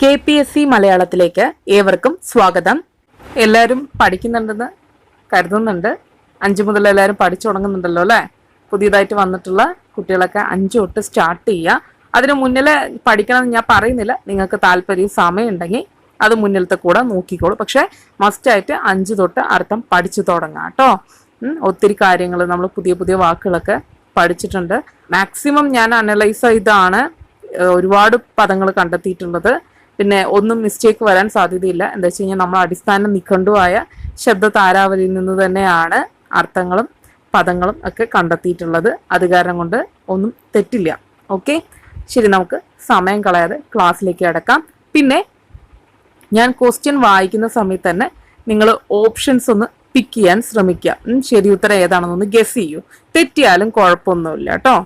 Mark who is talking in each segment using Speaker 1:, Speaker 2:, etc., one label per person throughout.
Speaker 1: Kpsc മലയാളത്തിലേക്ക് ഏവർക്കും സ്വാഗതം. എല്ലാവരും പഠിക്കുന്നുണ്ടെന്ന് കരുതുന്നുണ്ട്. 5 മുതൽ എല്ലാവരും പഠിച്ചു തുടങ്ങുന്നുണ്ടല്ലോ അല്ലേ? പുതിയതായിട്ട് വന്നിട്ടുള്ള കുട്ടികളൊക്കെ 5 തൊട്ട് സ്റ്റാർട്ട് ചെയ്യുക. അതിന് മുന്നിലെ പഠിക്കണമെന്ന് ഞാൻ പറയുന്നില്ല. നിങ്ങൾക്ക് താല്പര്യം സമയം ഉണ്ടെങ്കിൽ അത് മുന്നിലത്തെ കൂടെ നോക്കിക്കോളൂ. പക്ഷെ മസ്റ്റായിട്ട് 5 തൊട്ട് അർത്ഥം പഠിച്ചു തുടങ്ങാം കേട്ടോ. ഒത്തിരി കാര്യങ്ങൾ നമ്മൾ പുതിയ വാക്കുകളൊക്കെ പഠിച്ചിട്ടുണ്ട്. മാക്സിമം ഞാൻ അനലൈസ് ചെയ്താണ് ഒരുപാട് പദങ്ങൾ കണ്ടെത്തിയിട്ടുള്ളത്. പിന്നെ ഒന്നും മിസ്റ്റേക്ക് വരാൻ സാധ്യതയില്ല. എന്താ വെച്ച് കഴിഞ്ഞാൽ നമ്മൾ അടിസ്ഥാന നിഘണ്ടുവായ ശബ്ദ താരാവലിയിൽ നിന്ന് തന്നെയാണ് അർത്ഥങ്ങളും പദങ്ങളും ഒക്കെ കണ്ടെത്തിയിട്ടുള്ളത്. അത് കാരണം കൊണ്ട് ഒന്നും തെറ്റില്ല. ഓക്കെ, ശരി, നമുക്ക് സമയം കളയാതെ ക്ലാസ്സിലേക്ക് അടക്കാം. പിന്നെ ഞാൻ ക്വസ്റ്റ്യൻ വായിക്കുന്ന സമയത്ത് തന്നെ നിങ്ങൾ ഓപ്ഷൻസ് ഒന്ന് പിക്ക് ചെയ്യാൻ ശ്രമിക്കുക. ശരി ഉത്തരം ഏതാണെന്നൊന്ന് ഗസ് ചെയ്യൂ. തെറ്റിയാലും കുഴപ്പമൊന്നുമില്ല കേട്ടോ.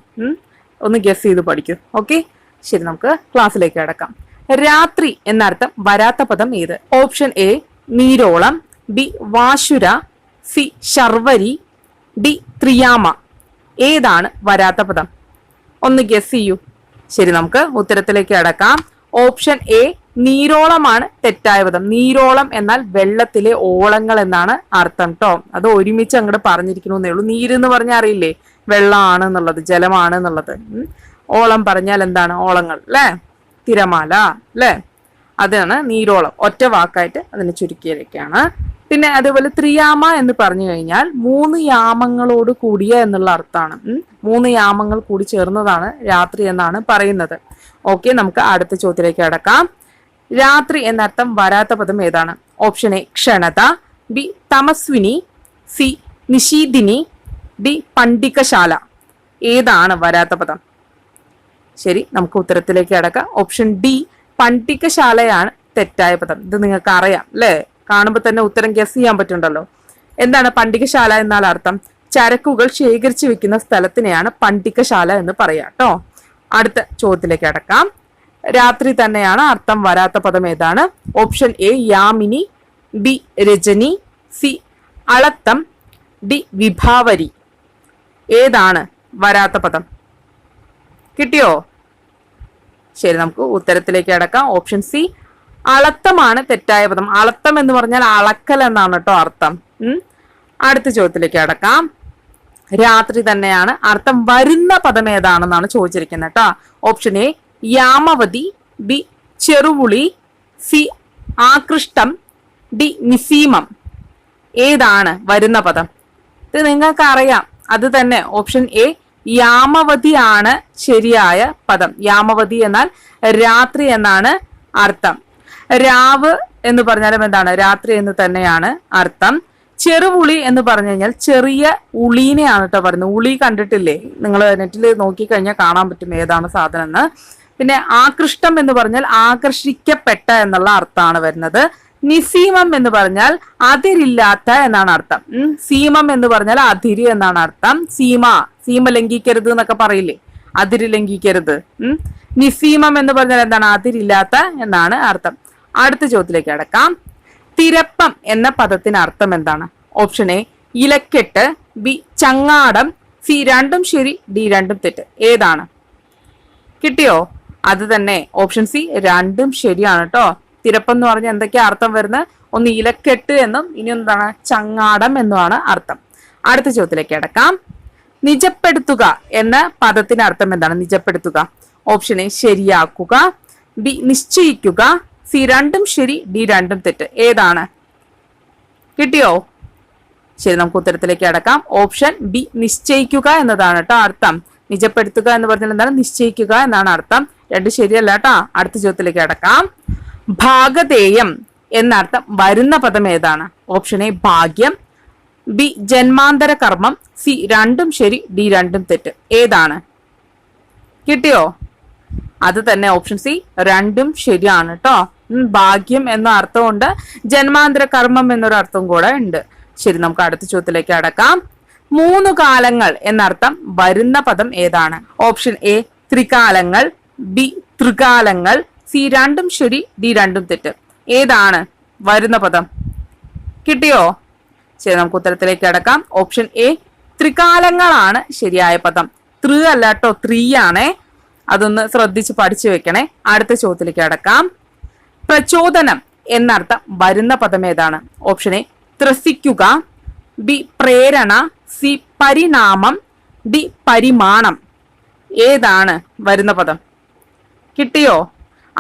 Speaker 1: ഒന്ന് ഗസ് ചെയ്ത് പഠിക്കൂ. ഓക്കെ, ശരി, നമുക്ക് ക്ലാസ്സിലേക്ക് അടക്കാം. രാത്രി എന്നർത്ഥം വരാത്ത പദം ഏത്? ഓപ്ഷൻ എ നീരോളം, ബി വാശുര, സി ശർവരി, ഡി ത്രിയാമ. ഏതാണ് വരാത്ത പദം? ഒന്ന് ഗസ് ചെയ്യൂ. ശരി, നമുക്ക് ഉത്തരത്തിലേക്ക് അടക്കാം. ഓപ്ഷൻ എ നീരോളമാണ് തെറ്റായ പദം. നീരോളം എന്നാൽ വെള്ളത്തിലെ ഓളങ്ങൾ എന്നാണ് അർത്ഥം കേട്ടോ. അത് ഒരുമിച്ച് അങ്ങോട്ട് പറഞ്ഞിരിക്കണമെന്നേ ഉള്ളൂ. നീരെന്ന് പറഞ്ഞാൽ അറിയില്ലേ, വെള്ളമാണ് എന്നുള്ളത്, ജലമാണ് എന്നുള്ളത്. ഓളം പറഞ്ഞാൽ എന്താണ്? ഓളങ്ങൾ അല്ലേ? തിരമാല അല്ലേ? അതാണ് നീരോളം. ഒറ്റ വാക്കായിട്ട് അതിനെ ചുരുക്കിയിരിക്കുകയാണ്. പിന്നെ അതേപോലെ ത്രിയാമ എന്ന് പറഞ്ഞു കഴിഞ്ഞാൽ 3 യാമങ്ങളോട് കൂടിയ എന്നുള്ള അർത്ഥമാണ്. 3 യാമങ്ങൾ കൂടി ചേർന്നതാണ് രാത്രി എന്നാണ് പറയുന്നത്. ഓക്കെ, നമുക്ക് അടുത്ത ചോദ്യത്തിലേക്ക് അടക്കാം. രാത്രി എന്നർത്ഥം വരാത്ത പദം ഏതാണ്? ഓപ്ഷൻ എ ക്ഷണത, ബി തമസ്വിനി, സി നിശീദിനി, ഡി പണ്ഡികശാല. ഏതാണ് വരാത്ത പദം? ശരി, നമുക്ക് ഉത്തരത്തിലേക്ക് അടക്കാം. ഓപ്ഷൻ ഡി പണ്ഡികശാലയാണ് തെറ്റായ പദം. ഇത് നിങ്ങൾക്ക് അറിയാം അല്ലേ? കാണുമ്പോൾ തന്നെ ഉത്തരം ഗസ് ചെയ്യാൻ പറ്റുണ്ടല്ലോ. എന്താണ് പണ്ഡികശാല എന്നാൽ അർത്ഥം? ചരക്കുകൾ ശേഖരിച്ചു വെക്കുന്ന സ്ഥലത്തിനെയാണ് പണ്ഡികശാല എന്ന് പറയാം കേട്ടോ. അടുത്ത ചോദ്യത്തിലേക്ക് അടക്കാം. രാത്രി തന്നെയാണ് അർത്ഥം വരാത്ത പദം ഏതാണ്? ഓപ്ഷൻ എ യാമിനി, ബി രജനി, സി അളത്തം, ഡി വിഭാവരി. ഏതാണ് വരാത്ത പദം? കിട്ടിയോ? ശരി, നമുക്ക് ഉത്തരത്തിലേക്ക് അടക്കാം. ഓപ്ഷൻ സി അളത്തമാണ് തെറ്റായ പദം. അളത്തം എന്ന് പറഞ്ഞാൽ അളക്കൽ എന്നാണ് കേട്ടോ അർത്ഥം. അടുത്ത ചോദ്യത്തിലേക്ക് അടക്കാം. രാത്രി തന്നെയാണ് അർത്ഥം വരുന്ന പദം ഏതാണെന്നാണ് ചോദിച്ചിരിക്കുന്നത് കേട്ടോ. ഓപ്ഷൻ എ യാമവതി, ബി ചെറുവുളി, സി ആകൃഷ്ടം, ഡി നിസീമം. ഏതാണ് വരുന്ന പദം? ഇത് നിങ്ങൾക്ക് അറിയാം. അത് തന്നെ ഓപ്ഷൻ എ യാമവതിയാണ് ശരിയായ പദം. യാമവതി എന്നാൽ രാത്രി എന്നാണ് അർത്ഥം. രാവ് എന്ന് പറഞ്ഞാലും എന്താണ്? രാത്രി എന്ന് തന്നെയാണ് അർത്ഥം. ചെറുവുളി എന്ന് പറഞ്ഞു കഴിഞ്ഞാൽ ചെറിയ ഉളീനെയാണ് കേട്ടോ പറയുന്നത്. ഉളി കണ്ടിട്ടില്ലേ? നിങ്ങൾ നെറ്റിൽ നോക്കിക്കഴിഞ്ഞാൽ കാണാൻ പറ്റും ഏതാണ് സാധനം എന്ന്. പിന്നെ ആകൃഷ്ടം എന്ന് പറഞ്ഞാൽ ആകർഷിക്കപ്പെട്ട എന്നുള്ള അർത്ഥമാണ് വരുന്നത്. നിസീമം എന്ന് പറഞ്ഞാൽ അതിരില്ലാത്ത എന്നാണ് അർത്ഥം. സീമം എന്ന് പറഞ്ഞാൽ അതിര് എന്നാണ് അർത്ഥം. സീമ ലംഘിക്കരുത് എന്നൊക്കെ പറയില്ലേ, അതിര് ലംഘിക്കരുത്. നിസീമം എന്ന് പറഞ്ഞാൽ എന്താണ്? അതിരില്ലാത്ത എന്നാണ് അർത്ഥം. അടുത്ത ചോദ്യത്തിലേക്ക് അടക്കാം. തിരപ്പം എന്ന പദത്തിന് അർത്ഥം എന്താണ്? Option A ഇലക്കെട്ട്, B Changadam, C രണ്ടും ശരി, ഡി രണ്ടും തെറ്റ്. ഏതാണ്? കിട്ടിയോ? അത് തന്നെ ഓപ്ഷൻ സി രണ്ടും ശരിയാണ് കേട്ടോ. തിരപ്പം എന്ന് പറഞ്ഞാൽ എന്തൊക്കെയാ അർത്ഥം വരുന്നത്? ഒന്ന് ഇലക്കെട്ട് എന്നും ഇനി എന്താണ് ചങ്ങാടം എന്നുമാണ് അർത്ഥം. അടുത്ത ചോദ്യത്തിലേക്ക് അടക്കാം. നിജപ്പെടുത്തുക എന്ന പദത്തിന് അർത്ഥം എന്താണ്? നിജപ്പെടുത്തുക. ഓപ്ഷൻ എ ശരിയാക്കുക, ബി നിശ്ചയിക്കുക, സി രണ്ടും ശരി, ഡി രണ്ടും തെറ്റ്. ഏതാണ്? കിട്ടിയോ? ശരി, നമുക്ക് ഉത്തരത്തിലേക്ക് അടക്കാം. ഓപ്ഷൻ ബി നിശ്ചയിക്കുക എന്നതാണ് കേട്ടോ അർത്ഥം. നിജപ്പെടുത്തുക എന്ന് പറഞ്ഞാൽ എന്താണ്? നിശ്ചയിക്കുക എന്നാണ് അർത്ഥം. രണ്ടും ശരിയല്ല കേട്ടോ. അടുത്ത ചോദ്യത്തിലേക്ക് അടക്കാം. ഭാഗധേയം എന്നർത്ഥം വരുന്ന പദം ഏതാണ്? ഓപ്ഷൻ എ ഭാഗ്യം, ബി ജന്മാന്തര കർമ്മം, സി രണ്ടും ശരി, ഡി രണ്ടും തെറ്റ്. ഏതാണ്? കിട്ടിയോ? അത് തന്നെ ഓപ്ഷൻ സി രണ്ടും ശരിയാണ് കേട്ടോ. ഭാഗ്യം എന്ന അർത്ഥമുണ്ട്, ജന്മാന്തര കർമ്മം എന്നൊരു അർത്ഥം കൂടെ ഉണ്ട്. ശരി, നമുക്ക് അടുത്ത ചോദ്യത്തിലേക്ക് അടക്കാം. 3 കാലങ്ങൾ എന്നർത്ഥം വരുന്ന പദം ഏതാണ്? ഓപ്ഷൻ എ ത്രികാലങ്ങൾ, ബി ത്രികാലങ്ങൾ, സി രണ്ടും ശരി, ഡി രണ്ടും തെറ്റ്. ഏതാണ് വരുന്ന പദം? കിട്ടിയോ? ശരി, നമുക്ക് ഉത്തരത്തിലേക്ക് അടക്കാം. ഓപ്ഷൻ എ ത്രികാലങ്ങളാണ് ശരിയായ പദം. അല്ല കേട്ടോ, 3 ആണേ. അതൊന്ന് ശ്രദ്ധിച്ച് പഠിച്ചു വെക്കണേ. അടുത്ത ചോദ്യത്തിലേക്ക് അടക്കാം. പ്രചോദനം എന്നർത്ഥം വരുന്ന പദം ഏതാണ്? ഓപ്ഷൻ എ ത്രസിക്കുക, ബി പ്രേരണ, സി പരിണാമം, ഡി പരിമാണം. ഏതാണ് വരുന്ന പദം? കിട്ടിയോ?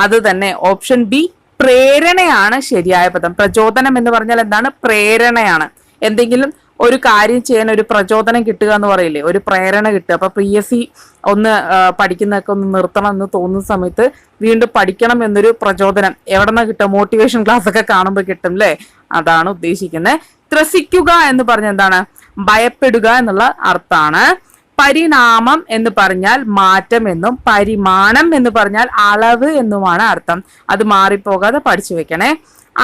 Speaker 1: അത് തന്നെ ഓപ്ഷൻ ബി പ്രേരണയാണ് ശരിയായ പദം. പ്രചോദനം എന്ന് പറഞ്ഞാൽ എന്താണ്? പ്രേരണയാണ്. എന്തെങ്കിലും ഒരു കാര്യം ചെയ്യാൻ ഒരു പ്രചോദനം കിട്ടുക എന്ന് പറയില്ലേ, ഒരു പ്രേരണ കിട്ടുക. അപ്പൊ PSC ഒന്ന് പഠിക്കുന്നതൊക്കെ ഒന്ന് നിർത്തണം എന്ന് തോന്നുന്ന സമയത്ത് വീണ്ടും പഠിക്കണം എന്നൊരു പ്രചോദനം എവിടെ നിന്ന് കിട്ടും? മോട്ടിവേഷൻ ക്ലാസ് ഒക്കെ കാണുമ്പോൾ കിട്ടും അല്ലേ? അതാണ് ഉദ്ദേശിക്കുന്നത്. ത്രസിക്കുക എന്ന് പറഞ്ഞ എന്താണ്? ഭയപ്പെടുക എന്നുള്ള അർത്ഥമാണ്. പരിണാമം എന്ന് പറഞ്ഞാൽ മാറ്റം എന്നും പരിമാണം എന്ന് പറഞ്ഞാൽ അളവ് എന്നുമാണ് അർത്ഥം. അത് മാറിപ്പോകാതെ പഠിച്ചു വെക്കണേ.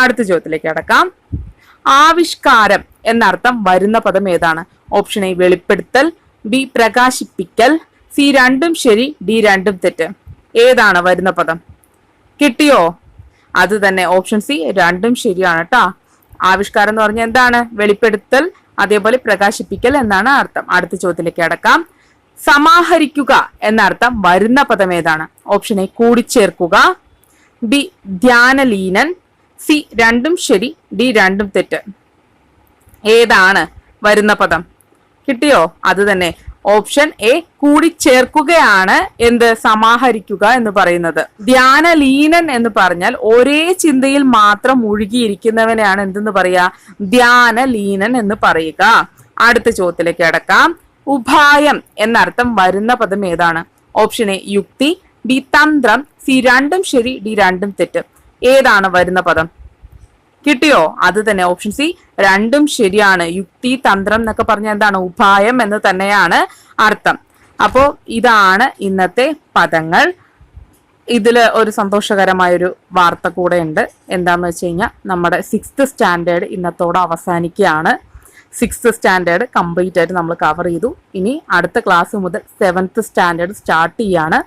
Speaker 1: അടുത്ത ചോദ്യത്തിലേക്ക് കടക്കാം. ആവിഷ്കാരം എന്നർത്ഥം വരുന്ന പദം ഏതാണ്? ഓപ്ഷൻ എ വെളിപ്പെടുത്തൽ, ബി പ്രകാശിപ്പിക്കൽ, സി രണ്ടും ശരി, ഡി രണ്ടും തെറ്റ്. ഏതാണ് വരുന്ന പദം? കിട്ടിയോ? അത് തന്നെ ഓപ്ഷൻ സി രണ്ടും ശരിയാണ് കേട്ടാ. ആവിഷ്കാരം എന്ന് പറഞ്ഞാൽ എന്താണ്? വെളിപ്പെടുത്തൽ, അതേപോലെ പ്രകാശിപ്പിക്കൽ എന്നാണ് അർത്ഥം. അടുത്ത ചോദ്യത്തിലേക്ക് കടക്കാം. സമാഹരിക്കുക എന്നർത്ഥം വരുന്ന പദം ഏതാണ്? ഓപ്ഷൻ എ കൂടിച്ചേർക്കുക, ബി ധ്യാനലീനൻ, സി രണ്ടും ശരി, ഡി രണ്ടും തെറ്റ്. ഏതാണ് വരുന്ന പദം? കിട്ടിയോ? അത് തന്നെ ഓപ്ഷൻ എ കൂടിച്ചേർക്കുകയാണ് എന്ത്? സമാഹരിക്കുക എന്ന് പറയുന്നത്. ധ്യാനലീനൻ എന്ന് പറഞ്ഞാൽ ഒരേ ചിന്തയിൽ മാത്രം മുഴുകിയിരിക്കുന്നവനെയാണ് എന്തെന്ന് പറയാ? ധ്യാനലീനൻ എന്ന് പറയുക. അടുത്ത ചോദ്യത്തിലേക്ക് കടക്കാം. ഉപായം എന്നർത്ഥം വരുന്ന പദം ഏതാണ്? ഓപ്ഷൻ എ യുക്തി, ബി തന്ത്രം, സി രണ്ടും ശരി, ഡി രണ്ടും തെറ്റ്. ഏതാണ് വരുന്ന പദം? കിട്ടിയോ? അത് തന്നെ ഓപ്ഷൻ സി രണ്ടും ശരിയാണ്. യുക്തി തന്ത്രം എന്നൊക്കെ പറഞ്ഞാൽ എന്താണ്? ഉപായം എന്ന് തന്നെയാണ് അർത്ഥം. അപ്പോ ഇതാണ് ഇന്നത്തെ പദങ്ങൾ. ഇതില് ഒരു സന്തോഷകരമായൊരു വാർത്ത കൂടെ ഉണ്ട്. എന്താന്ന് വെച്ച് കഴിഞ്ഞാൽ നമ്മുടെ 6th സ്റ്റാൻഡേർഡ് ഇന്നത്തോടെ അവസാനിക്കുകയാണ്. 6th സ്റ്റാൻഡേർഡ് കംപ്ലീറ്റ് ആയിട്ട് നമ്മൾ കവർ ചെയ്തു. ഇനി അടുത്ത ക്ലാസ് മുതൽ 7th സ്റ്റാൻഡേർഡ് സ്റ്റാർട്ട് ചെയ്യാണ്.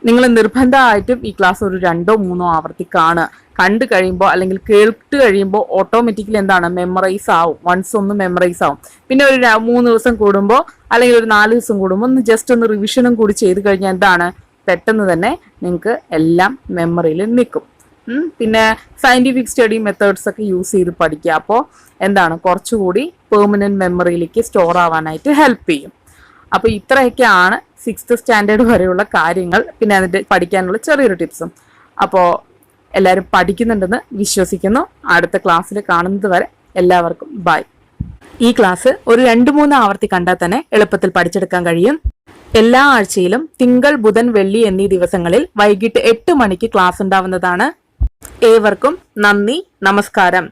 Speaker 1: നിങ്ങൾ നിർബന്ധമായിട്ടും ഈ ക്ലാസ് ഒരു 2 or 3 ആവർത്തി കാണുക. കണ്ടു കഴിയുമ്പോൾ അല്ലെങ്കിൽ കേട്ട് കഴിയുമ്പോൾ ഓട്ടോമാറ്റിക്കലി എന്താണ്? മെമ്മറൈസ് ആവും. വൺസ് ഒന്ന് മെമ്മറൈസ് ആവും. പിന്നെ ഒരു 3 ദിവസം കൂടുമ്പോൾ അല്ലെങ്കിൽ ഒരു 4 ദിവസം കൂടുമ്പോൾ ഒന്ന് ജസ്റ്റ് ഒന്ന് റിവിഷനും കൂടി ചെയ്ത് കഴിഞ്ഞാൽ എന്താണ്? പെട്ടെന്ന് തന്നെ നിങ്ങൾക്ക് എല്ലാം മെമ്മറിയിൽ നിൽക്കും. പിന്നെ സയന്റിഫിക് സ്റ്റഡി മെത്തേഡ്സ് ഒക്കെ യൂസ് ചെയ്ത് പഠിക്കുക. അപ്പോൾ എന്താണ്? കുറച്ചുകൂടി പെർമനന്റ് മെമ്മറിയിലേക്ക് സ്റ്റോർ ആവാനായിട്ട് ഹെൽപ്പ് ചെയ്യും. അപ്പോൾ ഇത്രയൊക്കെയാണ് 6th സ്റ്റാൻഡേർഡ് വരെയുള്ള കാര്യങ്ങൾ. പിന്നെ അതിന്റെ പഠിക്കാനുള്ള ചെറിയൊരു ടിപ്സും. അപ്പോൾ എല്ലാവരും പഠിക്കുന്നുണ്ടെന്ന് വിശ്വസിക്കുന്നു. അടുത്ത ക്ലാസ്സിൽ കാണുന്നത് വരെ എല്ലാവർക്കും ബൈ. ഈ ക്ലാസ് ഒരു 2-3 ആവർത്തി കണ്ടാൽ തന്നെ എളുപ്പത്തിൽ പഠിച്ചെടുക്കാൻ കഴിയും. എല്ലാ ആഴ്ചയിലും തിങ്കൾ, ബുധൻ, വെള്ളി എന്നീ ദിവസങ്ങളിൽ വൈകിട്ട് 8 മണിക്ക് ക്ലാസ് ഉണ്ടാവുന്നതാണ്. ഏവർക്കും നന്ദി, നമസ്കാരം.